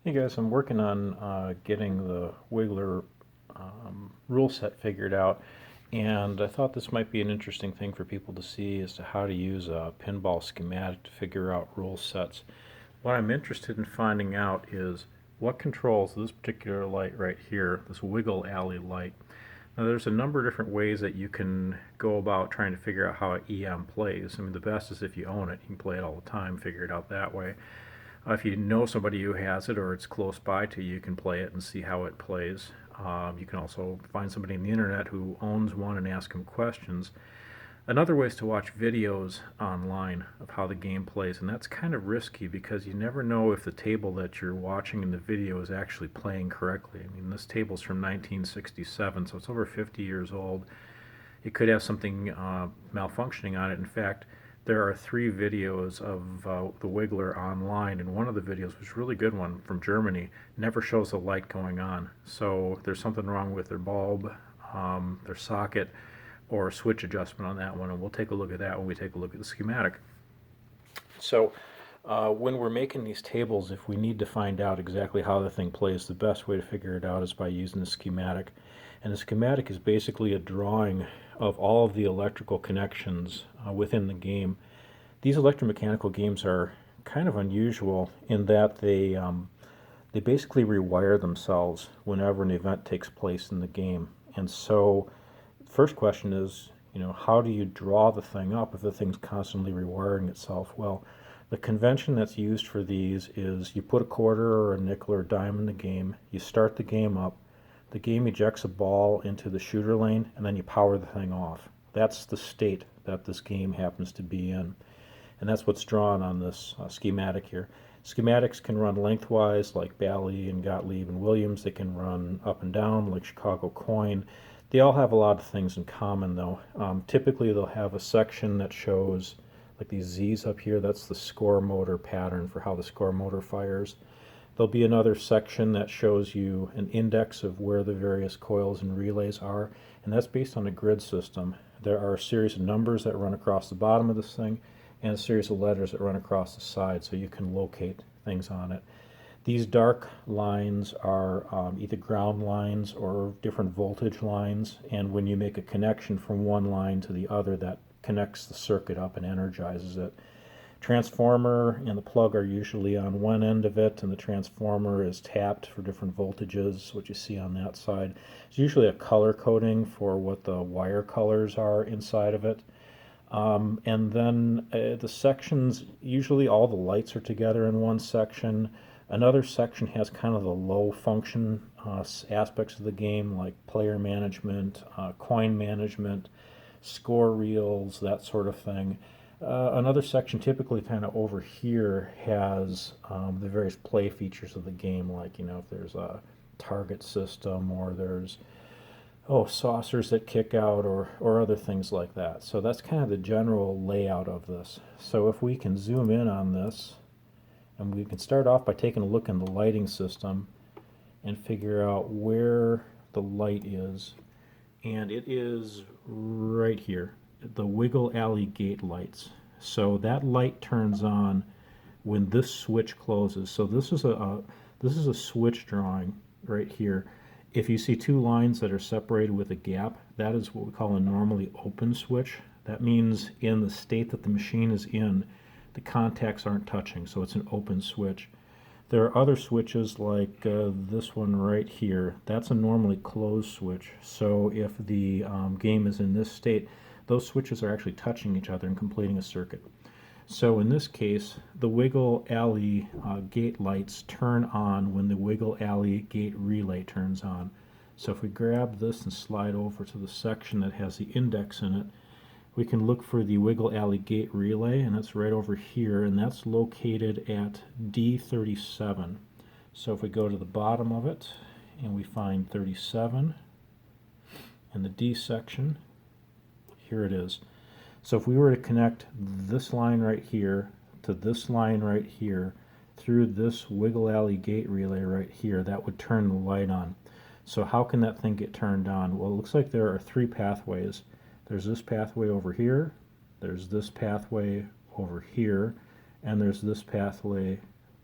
Hey guys, I'm working on getting the Wiggler rule set figured out, and I thought this might be an interesting thing for people to see as to how to use a pinball schematic to figure out rule sets. What I'm interested in finding out is what controls this particular light right here, this wiggle alley light. Now there's a number of different ways that you can go about trying to figure out how an EM plays. I mean, the best is if you own it, you can play it all the time, figure it out that way. If you know somebody who has it or it's close by to you, you can play it and see how it plays. You can also find somebody on the internet who owns one and ask them questions. Another way is to watch videos online of how the game plays, and that's kind of risky because you never know if the table that you're watching in the video is actually playing correctly. I mean, this table's from 1967, so it's over 50 years old. It could have something malfunctioning on it. In fact, there are 3 videos of the Wiggler online, and one of the videos, was a really good one from Germany, never shows the light going on. So there's something wrong with their bulb, their socket, or switch adjustment on that one, and we'll take a look at that when we take a look at the schematic. So when we're making these tables, if we need to find out exactly how the thing plays, the best way to figure it out is by using the schematic. And the schematic is basically a drawing of all of the electrical connections within the game. These electromechanical games are kind of unusual in that they basically rewire themselves whenever an event takes place in the game. And so the first question is, how do you draw the thing up if the thing's constantly rewiring itself? Well, the convention that's used for these is you put a quarter or a nickel or a dime in the game, you start the game up, the game ejects a ball into the shooter lane, and then you power the thing off. That's the state that this game happens to be in. And that's what's drawn on this schematic here. Schematics can run lengthwise like Bally and Gottlieb and Williams. They can run up and down like Chicago Coin. They all have a lot of things in common though. Typically they'll have a section that shows like these Z's up here. That's the score motor pattern for how the score motor fires. There'll be another section that shows you an index of where the various coils and relays are, and that's based on a grid system. There are a series of numbers that run across the bottom of this thing and a series of letters that run across the side so you can locate things on it. These dark lines are either ground lines or different voltage lines, and when you make a connection from one line to the other, that connects the circuit up and energizes it. Transformer and the plug are usually on one end of it, and the transformer is tapped for different voltages, what you see on that side. There's usually a color coding for what the wire colors are inside of it. And then the sections, usually all the lights are together in one section. Another section has kind of the low function aspects of the game, like player management, coin management, score reels, that sort of thing. Another section, typically kind of over here, has the various play features of the game, like if there's a target system or there's saucers that kick out or other things like that. So that's kind of the general layout of this. So if we can zoom in on this, and we can start off by taking a look in the lighting system and figure out where the light is, and it is right here, the Wiggle Alley gate lights. So that light turns on when this switch closes. So this is a switch drawing right here. If you see 2 lines that are separated with a gap, that is what we call a normally open switch. That means in the state that the machine is in, the contacts aren't touching, so it's an open switch. There are other switches like this one right here. That's a normally closed switch. So if the game is in this state, those switches are actually touching each other and completing a circuit. So in this case, the Wiggle Alley gate lights turn on when the Wiggle Alley gate relay turns on. So if we grab this and slide over to the section that has the index in it, we can look for the Wiggle Alley gate relay, and that's right over here, and that's located at D37. So if we go to the bottom of it and we find 37 in the D section, here it is. So if we were to connect this line right here to this line right here through this Wiggle Alley gate relay right here, that would turn the light on. So how can that thing get turned on? Well, it looks like there are 3 pathways. There's this pathway over here, there's this pathway over here, and there's this pathway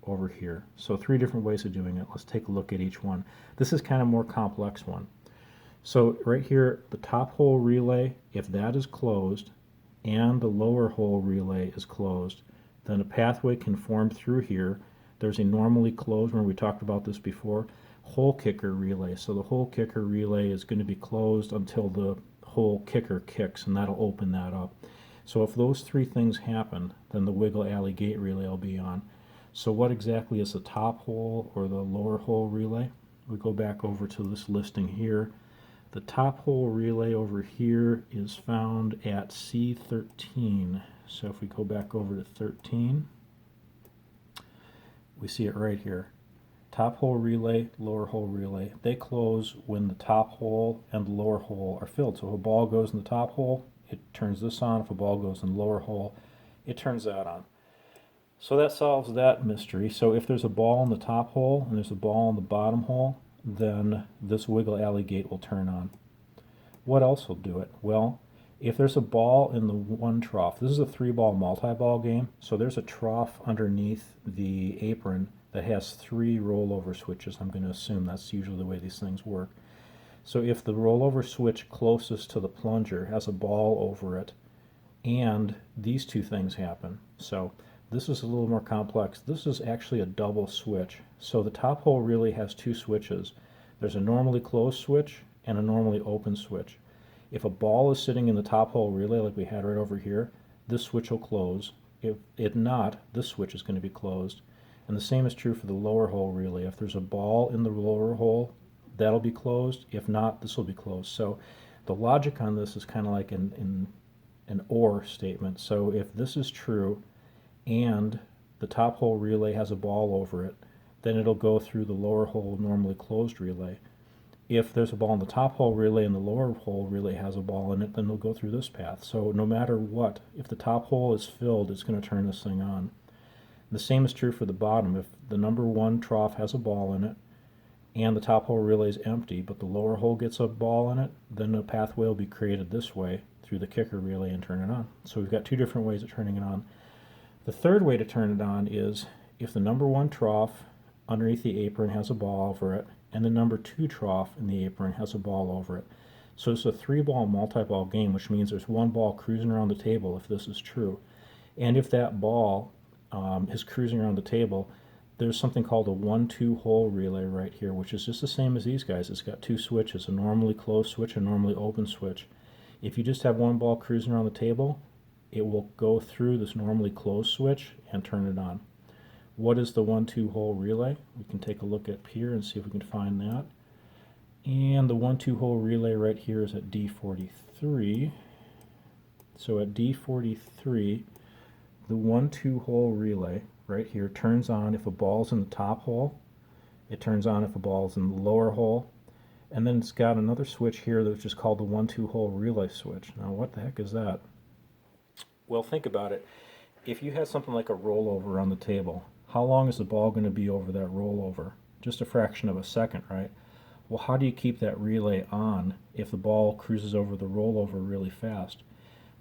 over here. So 3 different ways of doing it. Let's take a look at each one. This is kind of more complex one. So right here, the top hole relay, if that is closed and the lower hole relay is closed, then a pathway can form through here. There's a normally closed, remember we talked about this before, hole kicker relay. So the hole kicker relay is going to be closed until the hole kicker kicks, and that'll open that up. So if those 3 things happen, then the wiggle alley gate relay will be on. So what exactly is the top hole or the lower hole relay? We go back over to this listing here. The top hole relay over here is found at C13. So if we go back over to 13, we see it right here. Top hole relay, lower hole relay. They close when the top hole and the lower hole are filled. So if a ball goes in the top hole, it turns this on. If a ball goes in the lower hole, it turns that on. So that solves that mystery. So if there's a ball in the top hole and there's a ball in the bottom hole, then this wiggle alley gate will turn on. What else will do it? Well, if there's a ball in the one trough, this is a 3-ball multi-ball game, so there's a trough underneath the apron that has 3 rollover switches. I'm going to assume that's usually the way these things work. So if the rollover switch closest to the plunger has a ball over it, and these 2 things happen. So this is a little more complex. This is actually a double switch. So the top hole really has 2 switches. There's a normally closed switch and a normally open switch. If a ball is sitting in the top hole relay like we had right over here, this switch will close. If not, this switch is going to be closed. And the same is true for the lower hole relay. If there's a ball in the lower hole, that'll be closed. If not, this will be closed. So the logic on this is kind of like an OR statement. So if this is true and the top hole relay has a ball over it, then it'll go through the lower hole normally closed relay. If there's a ball in the top hole relay and the lower hole relay has a ball in it, then it'll go through this path. So no matter what, if the top hole is filled, it's going to turn this thing on. The same is true for the bottom. If the number 1 trough has a ball in it and the top hole relay is empty, but the lower hole gets a ball in it, then a pathway will be created this way through the kicker relay and turn it on. So we've got 2 different ways of turning it on. The third way to turn it on is if the number 1 trough underneath the apron has a ball over it, and the number 2 trough in the apron has a ball over it. So it's a 3-ball multi-ball game, which means there's 1 ball cruising around the table if this is true. And if that ball is cruising around the table, there's something called a 1-2 hole relay right here, which is just the same as these guys. It's got 2 switches, a normally closed switch and a normally open switch. If you just have 1 ball cruising around the table, it will go through this normally closed switch and turn it on. What is the 1-2 hole relay? We can take a look at here and see if we can find that. And the 1-2 hole relay right here is at D43. So at D43, the 1-2 hole relay right here turns on if a ball's in the top hole. It turns on if a ball's in the lower hole. And then it's got another switch here that's just called the 1-2 hole relay switch. Now what the heck is that? Well, think about it. If you had something like a rollover on the table, how long is the ball going to be over that rollover? Just a fraction of a second, right? Well, how do you keep that relay on if the ball cruises over the rollover really fast?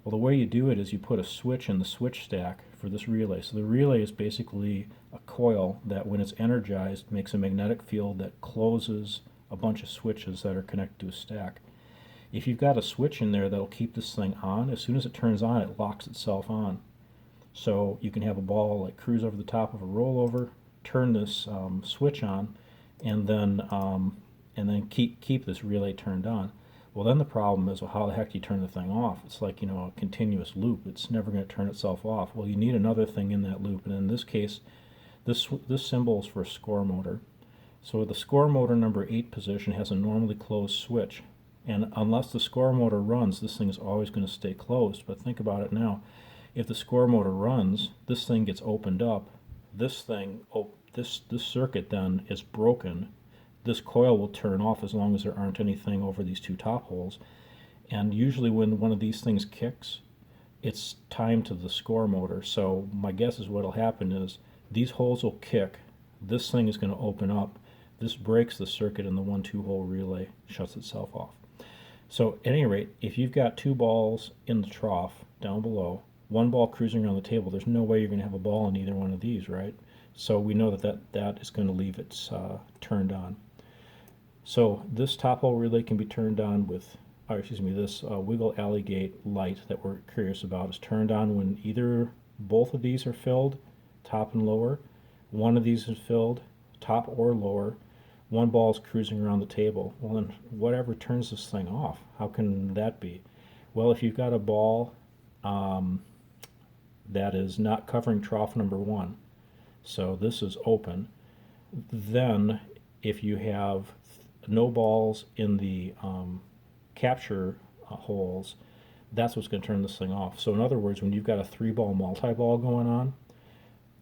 Well, the way you do it is you put a switch in the switch stack for this relay. So the relay is basically a coil that when it's energized makes a magnetic field that closes a bunch of switches that are connected to a stack. If you've got a switch in there that'll keep this thing on, as soon as it turns on, it locks itself on. So you can have a ball like cruise over the top of a rollover, turn this switch on, and then keep this relay turned on. Well, then the problem is, well, how the heck do you turn the thing off? It's like, a continuous loop. It's never going to turn itself off. Well, you need another thing in that loop, and in this case, this symbol is for a score motor. So the score motor number 8 position has a normally closed switch, and unless the score motor runs, this thing is always going to stay closed. But think about it now. If the score motor runs, this thing gets opened up. This circuit then is broken. This coil will turn off as long as there aren't anything over these 2 top holes. And usually when one of these things kicks, it's timed to the score motor. So my guess is what will happen is these holes will kick, this thing is going to open up, this breaks the circuit, and the 1-2 hole relay shuts itself off. So at any rate, if you've got 2 balls in the trough down below, 1 ball cruising around the table, there's no way you're going to have a ball in either one of these, right? So we know that is going to leave it turned on. So this top hole relay can be turned on with, or excuse me, this wiggle alley gate light that we're curious about is turned on when either both of these are filled, top and lower, one of these is filled, top or lower, one ball is cruising around the table. Well, then whatever turns this thing off, how can that be? Well, if you've got a ball that is not covering trough number 1, so this is open, then if you have no balls in the capture holes, that's what's going to turn this thing off. So in other words, when you've got a 3-ball multi-ball going on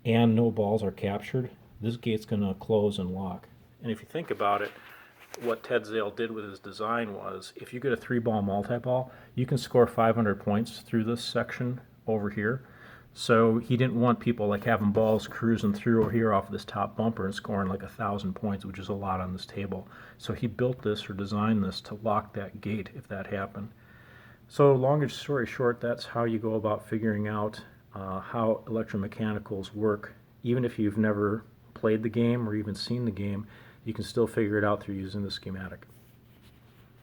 and no balls are captured, this gate's going to close and lock. And if you think about it, what Ted Zale did with his design was, if you get a 3-ball multi-ball, you can score 500 points through this section over here. So he didn't want people like having balls cruising through over here off this top bumper and scoring like 1,000 points, which is a lot on this table. So he built this or designed this to lock that gate if that happened. So long story short, that's how you go about figuring out how electromechanicals work. Even if you've never played the game or even seen the game, you can still figure it out through using the schematic.